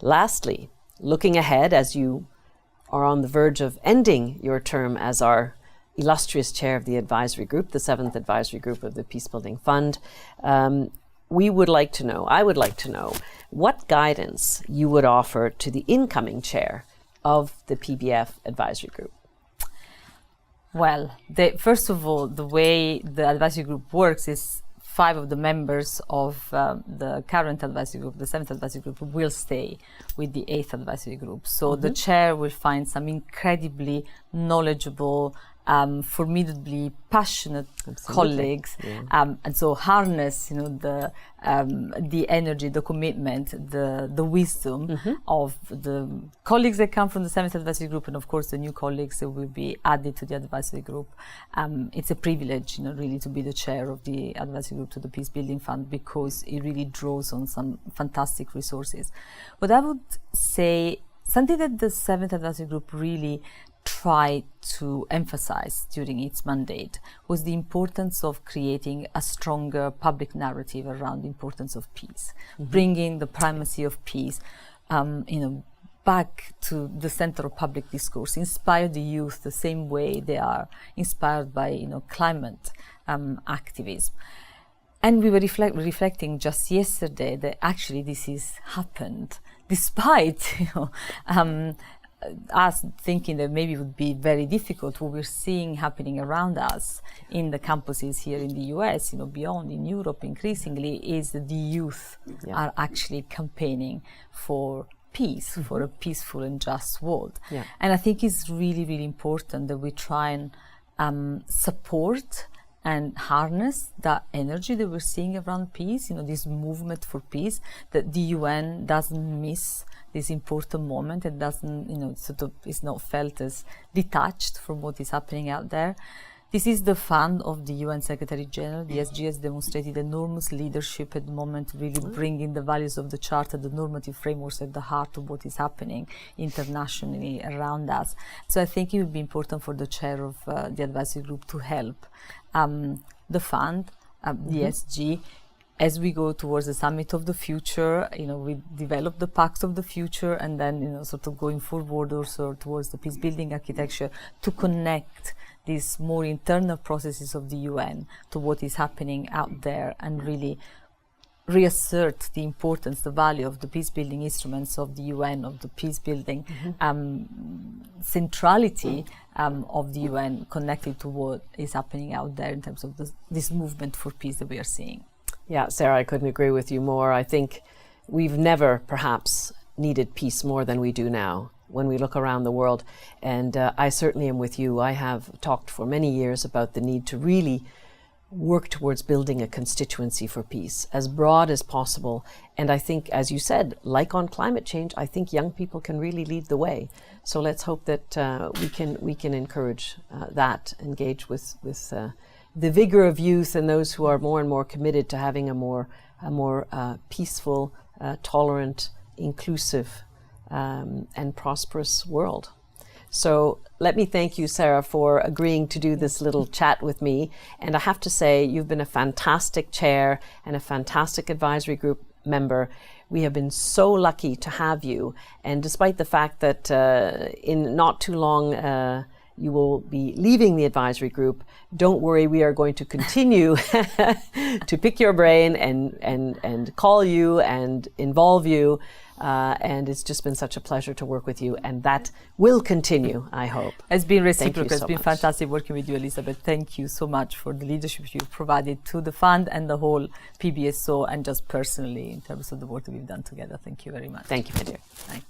Lastly, looking ahead as you are on the verge of ending your term as our illustrious chair of the advisory group, the 7th advisory group of the Peacebuilding Fund, I would like to know what guidance you would offer to the incoming chair of the PBF advisory group. Well, first of all, the way the advisory group works is 5 of the members of the current advisory group, the 7th advisory group, will stay with the 8th advisory group. So the chair will find some incredibly knowledgeable, formidably passionate colleagues, and so harness, the energy, the commitment, the wisdom of the colleagues that come from the 7th advisory group, and of course the new colleagues that will be added to the advisory group. It's a privilege, really, to be the chair of the advisory group to the Peacebuilding Fund, because it really draws on some fantastic resources. But I would say something that the 7th advisory group really tried to emphasize during its mandate was the importance of creating a stronger public narrative around the importance of peace, bringing the primacy of peace, back to the center of public discourse, inspire the youth the same way they are inspired by, climate activism. And we were reflecting just yesterday that actually this has happened despite, us thinking that maybe it would be very difficult. What we're seeing happening around us in the campuses here in the US, beyond in Europe increasingly, is that the youth are actually campaigning for peace, for a peaceful and just world. And I think it's really, really important that we try and support and harness that energy that we're seeing around peace, this movement for peace, that the UN doesn't miss this important moment and doesn't, is not felt as detached from what is happening out there. This is the fund of the UN Secretary General. The ASG has demonstrated enormous leadership at the moment, really bringing the values of the Charter, the normative frameworks at the heart of what is happening internationally around us. So I think it would be important for the chair of the advisory group to help the fund, the ASG, as we go towards the summit of the future. We develop the pacts of the future, and then, sort of going forward also towards the peace building architecture, to connect these more internal processes of the UN to what is happening out there, and really reassert the importance, the value of the peace building instruments of the UN, of the peace building centrality of the UN, connected to what is happening out there in terms of this movement for peace that we are seeing. Yeah, Sara, I couldn't agree with you more. I think we've never perhaps needed peace more than we do now when we look around the world. And I certainly am with you. I have talked for many years about the need to really work towards building a constituency for peace as broad as possible. And I think, as you said, like on climate change, I think young people can really lead the way. So let's hope that we can encourage that, engage with the vigor of youth and those who are more and more committed to having a more peaceful, tolerant, inclusive, and prosperous world. So let me thank you, Sara, for agreeing to do this little chat with me. And I have to say, you've been a fantastic chair and a fantastic advisory group member. We have been so lucky to have you. And despite the fact that in not too long, you will be leaving the advisory group, don't worry, we are going to continue to pick your brain and call you and involve you. And it's just been such a pleasure to work with you, and that will continue, I hope. It's been reciprocal. So it's been much. Fantastic working with you, Elizabeth. Thank you so much for the leadership you've provided to the fund and the whole PBSO, and just personally in terms of the work that we've done together. Thank you very much. Thank you, my dear. Thanks.